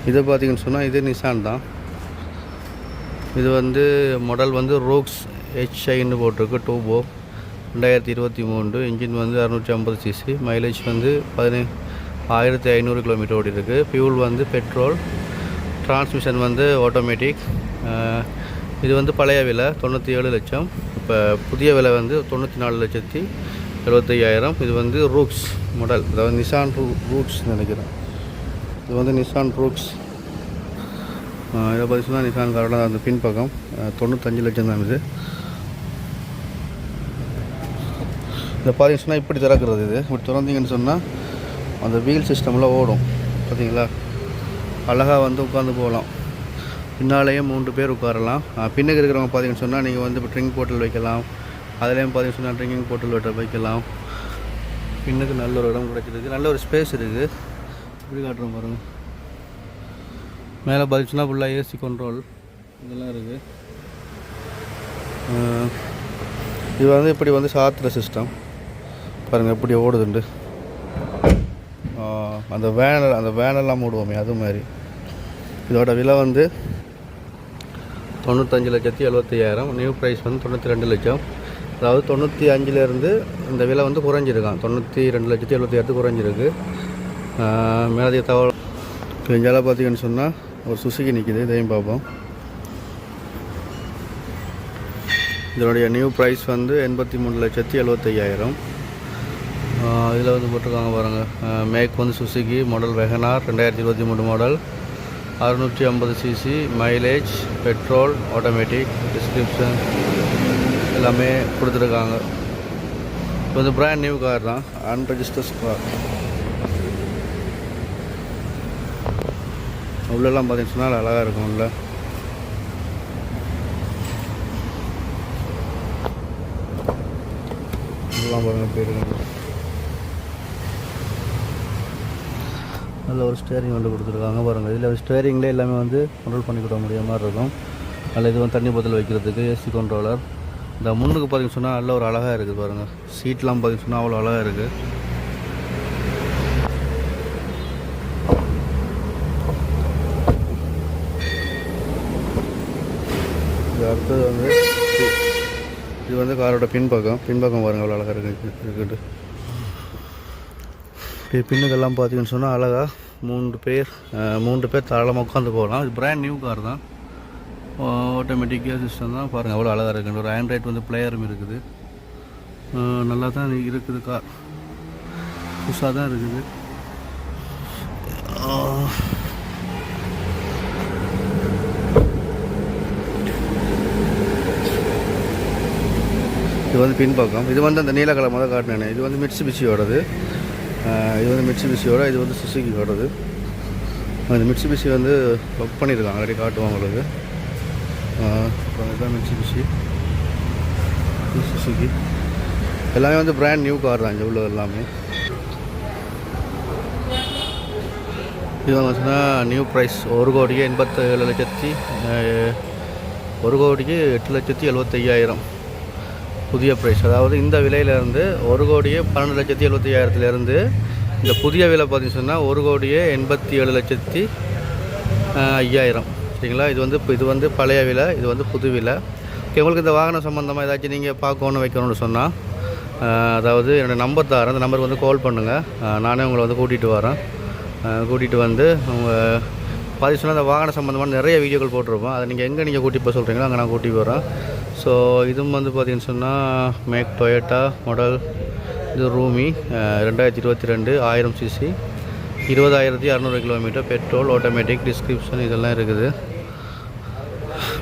இதை பார்த்தீங்கன்னு சொன்னால் இது நிசான் தான். இது வந்து மாடல் வந்து ரோக்ஸ் HIன்னு போட்டிருக்கு. டூபோ 2023. இன்ஜின் வந்து 650 cc. மைலேஜ் வந்து 1500 கிலோமீட்டர் ஓடி இருக்குது. ஃபியூல் வந்து பெட்ரோல். டிரான்ஸ்மிஷன் வந்து ஆட்டோமேட்டிக். இது வந்து பழைய விலை 97 லட்சம். இப்போ புதிய விலை வந்து 94,75,000. இது வந்து ரூக்ஸ் மாடல், அதாவது நிசான் ரூட்ஸ் நினைக்கிறேன். இது வந்து நிசான் ரூக்ஸ். இதை பார்த்தீங்கன்னா நிசான் காரோட அந்த பின்பக்கம் 95 லட்சம் தான் இது. இதை பார்த்தீங்கன்னா இப்படி திறக்கிறது. இது இப்படி திறந்தீங்கன்னு சொன்னால் அந்த வீல் சிஸ்டமில் ஓடும். பார்த்தீங்களா, அழகாக வந்து உட்காந்து போகலாம். பின்னாலேயே 3 பேர் உட்காரலாம். பின்னுக்கு இருக்கிறவங்க பார்த்தீங்கன்னு சொன்னால் நீங்கள் வந்து இப்போ ட்ரிங்க் போட்டல் வைக்கலாம். அதுலேயும் பார்த்தீங்கன்னு சொன்னால் ட்ரிங்கிங் போட்டல் வைக்கலாம். பின்னுக்கு நல்ல ஒரு இடம் கிடைச்சிருக்கு, நல்ல ஒரு ஸ்பேஸ் இருக்குது. இப்படி காட்டுறோம் பாருங்கள். மேலே பார்த்தீங்கன்னா ஃபுல்லாக AC கண்ட்ரோல் இதெல்லாம் இருக்குது. இது வந்து இப்படி வந்து சாத்துற சிஸ்டம் பாருங்கள் எப்படி ஓடுதுண்டு. அந்த வேனெல்லாம் மூடுவோமே அது மாதிரி. இதோட விலை வந்து 95,75,000. நியூ ப்ரைஸ் வந்து 92 லட்சம். அதாவது 95லேருந்து இந்த விலை வந்து குறைஞ்சிருக்கான். 92,75,000 குறைஞ்சிருக்கு. மேலதிக தகவல் இங்கெல்லாம் பார்த்தீங்கன்னு சொன்னால் ஒரு சுசுகி நிற்கிது. இதையும் பார்ப்போம். இதனுடைய நியூ ப்ரைஸ் வந்து 83,75,000. இதில் வந்து போட்டிருக்காங்க பாருங்கள். மேக் வந்து Suzuki model WagonR 2023 model, 650 cc, mileage, petrol, automatic, description எல்லாமே கொடுத்துருக்காங்க. இப்போ வந்து பிராண்ட் நியூ கார் தான், அன்ரெஜிஸ்டர்ஸ் கார். உள்ளெல்லாம் பார்த்தீங்கன்னா அழகாக இருக்கும். உள்ள உள்ளெல்லாம் பாருங்கள் போயிருக்காங்க. நல்ல ஒரு ஸ்டேரிங் வந்து கொடுத்துருக்காங்க பாருங்கள். இதில் ஸ்டேரிங்லேயே எல்லாமே வந்து கண்ட்ரோல் பண்ணி கொடுக்க முடியாத மாதிரி இருக்கும். அதில் இது வந்து தண்ணி போத்தல் வைக்கிறதுக்கு AC கண்ட்ரோலர். இந்த முன்னுக்கு பார்த்தீங்கன்னு சொன்னால் நல்ல ஒரு அழகாக இருக்குது பாருங்கள். சீட்லாம் பார்த்தீங்கன்னு சொன்னால் அவ்வளோ அழகாக இருக்குது. இது அடுத்தது வந்து இது வந்து காரோட பின்பக்கம் பாருங்கள் அவ்வளோ அழகாக இருக்குது. பின்னுக்கெல்லாம் பார்த்தீங்கன்னு சொன்னால் அழகாக 3 பேர் தாராளமாக உட்காந்து போகலாம். இது பிராண்ட் நியூ கார் தான், ஆட்டோமேட்டிக் சிஸ்டம் தான். பாருங்கள் அவ்வளோ அழகாக இருக்குது. ஒரு ஆண்ட்ராய்ட் வந்து பிளேயரும் இருக்குது. நல்லா தான் இருக்குது. கார் புதுசாக தான் இருக்குது. இது வந்து பின்பக்கம். இது வந்து அந்த நீல கலர் முதல் காட்டினேன். இது வந்து மிட்சுபிஷியோடது. இது வந்து மிட்சுபிஷியோட, இது வந்து சுசுகியோடது. அந்த மிட்சுபிஷி வந்து ஒர்க் பண்ணியிருக்காங்க, ஆல்ரெடி காட்டுவாங்க உங்களுக்கு. இதுதான் மிட்சுபிஷி, சுசுகி எல்லாமே வந்து பிராண்ட் நியூ கார் தான் இங்கே உள்ளது எல்லாமே. இது வந்துச்சுன்னா நியூ ப்ரைஸ் 1,87,000 புதிய ப்ரைஸ். அதாவது இந்த விலையிலேருந்து 1,12,75,000 இந்த புதிய விலை பார்த்தீங்கன்னு சொன்னால் 1,87,5,000. சரிங்களா. இது வந்து பழைய விலை, இது வந்து புது விலை. உங்களுக்கு இந்த வாகனம் சம்மந்தமாக ஏதாச்சும் நீங்கள் பார்க்கணும் வைக்கணும்னு சொன்னால் அதாவது என்னோடய நம்பர் தரேன். அந்த நம்பருக்கு வந்து கால் பண்ணுங்கள். நானே உங்களை வந்து கூட்டிகிட்டு வரேன். கூட்டிகிட்டு வந்து உங்கள் பார்த்து சொன்னால் அந்த வாகன சம்மந்தமான நிறைய வீடியோக்கள் போட்டிருப்போம். அதை நீங்கள் கூட்டிகிட்டு போக சொல்கிறீங்களோ அங்கே நான் கூட்டிகிட்டு வரேன். ஸோ இதுவும் வந்து பார்த்திங்கன்னு சொன்னால் மேக் டொயோட்டா மாடல். இது Rumion 2022 1000 cc, 20,600 kilometre, petrol, automatic, description இதெல்லாம் இருக்குது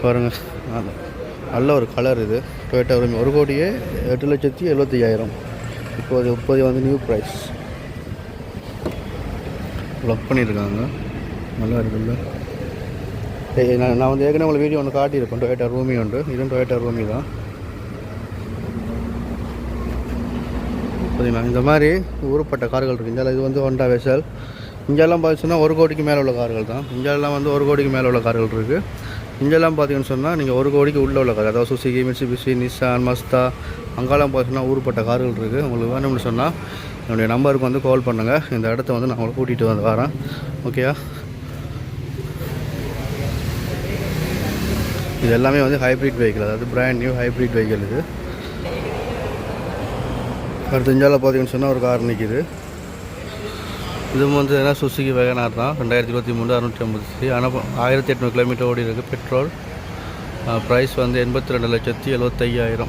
பாருங்கள். நல்ல ஒரு கலர். இது டொயோட்டா ரூமி 1,08,75,000. இப்போது வந்து நியூ ப்ரைஸ் லாக் பண்ணியிருக்காங்க. நல்லா இருக்குல்ல. நான் வந்து ஏற்கனவே உங்களுக்கு வீடியோ ஒன்று காட்டியிருக்கேன். டொயோட்டா ரூமி உண்டு. இதுவும் டொயோட்டா ரூமி தான். பார்த்தீங்கன்னா இந்த மாதிரி ஊருப்பட்ட கார்கள் இருக்குது. இந்தியாவில் இது வந்து ஹோண்டா வெசல். இங்கெல்லாம் பார்த்தீங்கன்னா 1 கோடிக்கு மேலே உள்ள கார்கள் தான். இங்கெல்லாம் வந்து 1 கோடிக்கு மேலே உள்ள கார்கள் இருக்குது. இங்கெல்லாம் பார்த்தீங்கன்னு சொன்னால் நீங்கள் 1 கோடிக்கு உள்ளே உள்ள கார், அதாவது சுசுகி, மிட்சுபிஷி, நிசான், மஸ்தா, அங்கெல்லாம் பார்த்தீங்கன்னா ஊருப்பட்ட கார்கள் இருக்குது. உங்களுக்கு வேணும்னு சொன்னால் என்னுடைய நம்பருக்கு வந்து கால் பண்ணுங்கள். இந்த இடத்த வந்து நான் உங்களை கூட்டிகிட்டு வந்து வரேன். ஓகேயா. இது எல்லாமே வந்து ஹைப்ரிட் வெஹிக்கிள், அதாவது பிராண்ட் நியூ ஹைப்ரிட் வெஹிக்கிள் இது. அடுத்த இந்தியாவில் பார்த்தீங்கன்னு சொன்னால் ஒரு கார் நிற்கிது. இதுவும் வந்து என்ன சுசுகி வேகனார் தான், 2023 650cc. ஆனால் 1800 கிலோமீட்டர் ஓடி இருக்குது. பெட்ரோல். ப்ரைஸ் வந்து 82,75,000.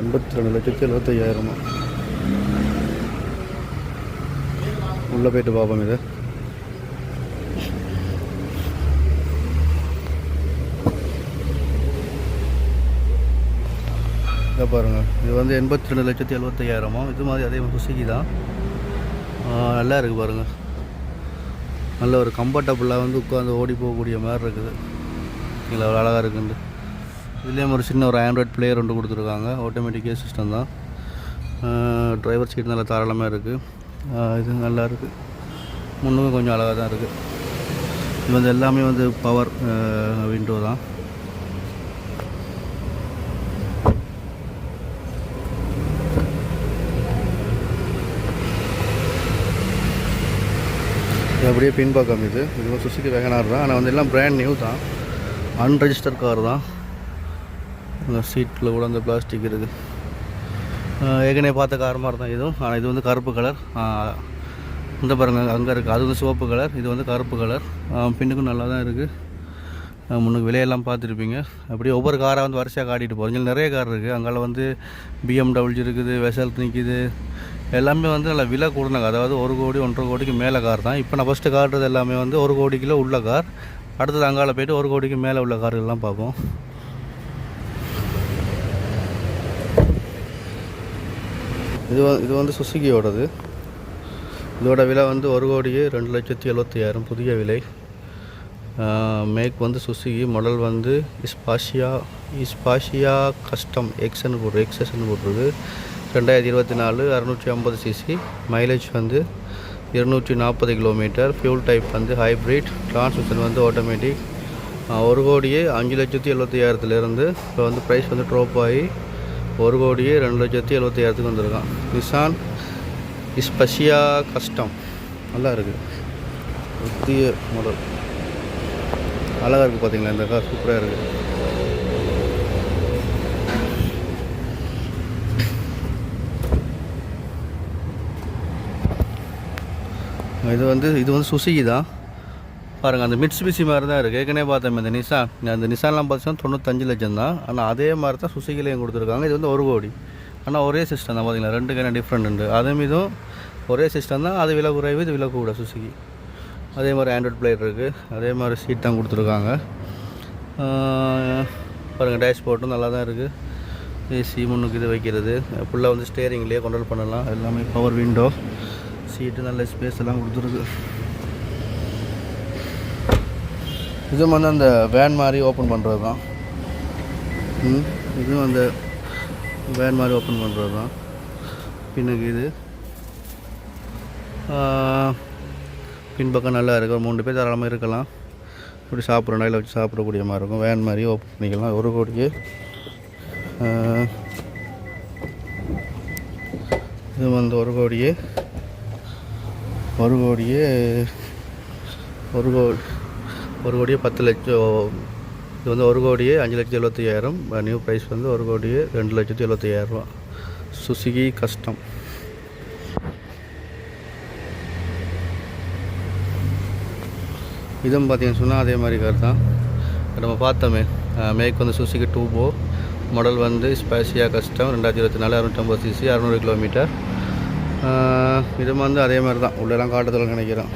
82,75,000. உள்ளே போய்ட்டு பார்ப்போம். இது இதை பாருங்கள். இது வந்து 82,75,000. இது மாதிரி அதே சுசுகி தான். நல்லா இருக்குது பாருங்கள். நல்ல ஒரு கம்ஃபர்டபுளாக வந்து உட்காந்து ஓடி போகக்கூடிய மாதிரி இருக்குது. இல்லை அவ்வளோ அழகாக இருக்குண்டு. இதுலேயும் ஒரு சின்ன ஒரு ஆண்ட்ராய்ட் பிளேயர் ஒன்று கொடுத்துருக்காங்க. ஆட்டோமேட்டிக் சிஸ்டம் தான். டிரைவர் சீட் நல்லா தாராளமாக இருக்குது. இது நல்லா இருக்குது. முன்னுக்கும் கொஞ்சம் அழகாக தான் இருக்குது. இது வந்து எல்லாமே வந்து பவர் விண்டோ தான். அப்படியே பின்பக்கம் இது சுசுகி வேகனார் தான். ஆனால் வந்து எல்லாம் பிராண்ட் நியூ தான், அன்ரெஜிஸ்டர் கார் தான். இந்த சீட்டில் கூட அந்த பிளாஸ்டிக் இருக்குது. ஏற்கனவே பார்த்த கார் மாதிரி தான் இதுவும். ஆனால் இது வந்து கருப்பு கலர். இந்த பாருங்கள் அங்கே இருக்குது, அது வந்து சிவப்பு கலர், இது வந்து கருப்பு கலர். பின்னுக்கும் நல்லா தான் இருக்குது. முன்னுக்கு விலையெல்லாம் பார்த்துருப்பீங்க. அப்படியே ஒவ்வொரு காராக வந்து வரிசையாக காட்டிட்டு போகிறோம். நிறைய கார் இருக்குது. அங்கே வந்து BMW இருக்குது, வெசல் நிற்கிது. எல்லாமே வந்து நல்லா விலை கூடனாங்க. அதாவது 1 கோடி 1.5 கோடிக்கு மேலே கார் தான். இப்போ நான் ஃபஸ்ட்டு காட்டுறது எல்லாமே வந்து 1 கோடிக்குள்ளே உள்ள கார். அடுத்தது அங்கால போய்ட்டு 1 கோடிக்கு மேலே உள்ள கார்கள்லாம் பார்ப்போம். இது வந்து சுசுகியோடது. இதோட விலை வந்து 1,02,75,000 புதிய விலை. மேக் வந்து சுசுகி. மாடல் வந்து இஸ்பாஷியா கஸ்டம் எக்ஸ்ன்னு போட்டிருக்கு. 2024 650cc. மைலேஜ் வந்து 240 கிலோமீட்டர். ஃபியூல் டைப் வந்து ஹைப்ரிட். டிரான்ஸ்மிஷன் வந்து ஆட்டோமேட்டிக். 1,70,75,000 இப்போ வந்து ப்ரைஸ் வந்து ட்ராப் ஆகி 1,02,70,000 வந்திருக்கான். நிசான் இஸ்பாஷியா கஸ்டம் நல்லா இருக்குது. புதிய மாடல் அழகாக இருக்குது. பார்த்தீங்களா, இந்த கார் சூப்பராக இருக்குது. இது வந்து சுசுகி தான். பாருங்கள், அந்த மிட்சுபிஷி மாதிரி தான் இருக்குது. ஏற்கனவே பார்த்தோம் இந்த நிசான்லாம் பார்த்தீங்கன்னா 95 லட்சம் தான். ஆனால் அதே மாதிரி தான் சுசுகிலையும் கொடுத்துருக்காங்க. இது வந்து 1 கோடி. ஆனால் ஒரே சிஸ்டம் தான். பார்த்தீங்களா, ரெண்டுக்கு என்ன டிஃப்ரெண்ட் உண்டு. அதுவும் இதுவும் ஒரே சிஸ்டம் தான். அது விலை குறைவு, இது விலை கூட சுசுகி. அதே மாதிரி ஆண்ட்ராய்ட் பிளேயர் இருக்குது. அதே மாதிரி சீட் தான் கொடுத்துருக்காங்க. பாருங்கள், டேஷ்போர்ட்டும் நல்லா தான் இருக்குது. ஏசி முன்னுக்கு இது வைக்கிறது. ஃபுல்லாக வந்து ஸ்டேரிங்லேயே கண்ட்ரோல் பண்ணலாம். எல்லாமே பவர் விண்டோ. சீட்டு நல்ல ஸ்பேஸ் எல்லாம் கொடுத்துருக்கு. இதுவும் வந்து அந்த வேன் மாதிரி ஓப்பன் பண்ணுறது தான். இதுவும் அந்த வேன் மாதிரி ஓப்பன் பண்ணுறது தான். பின்னுக்கு இது பின்பக்கம் நல்லா இருக்குது. 3 பேர் தாராளமாக இருக்கலாம். இப்படி சாப்பிட்ற நாளில் வச்சு சாப்பிடக்கூடிய மாதிரி இருக்கும். வேன் மாதிரி ஓப்பன் பண்ணிக்கலாம். 1 கோடிக்கு. இது வந்து 1 கோடியே 10 லட்சம். இது வந்து 1,05,75,000. நியூ ப்ரைஸ் வந்து 1,02,75,000 சுசுகி கஸ்டம். இதுவும் பார்த்தீங்கன்னு சொன்னால் அதே மாதிரி கார் தான். நம்ம பார்த்தோமே, மேக் வந்து சுசுகி டூபோ. மாடல் வந்து ஸ்பாஷியா கஸ்டம். 2024 650cc 600 kilometre. இது வந்து அதே மாதிரி தான். உள்ளெல்லாம் காட்டுறதுல நினைக்கிறேன்.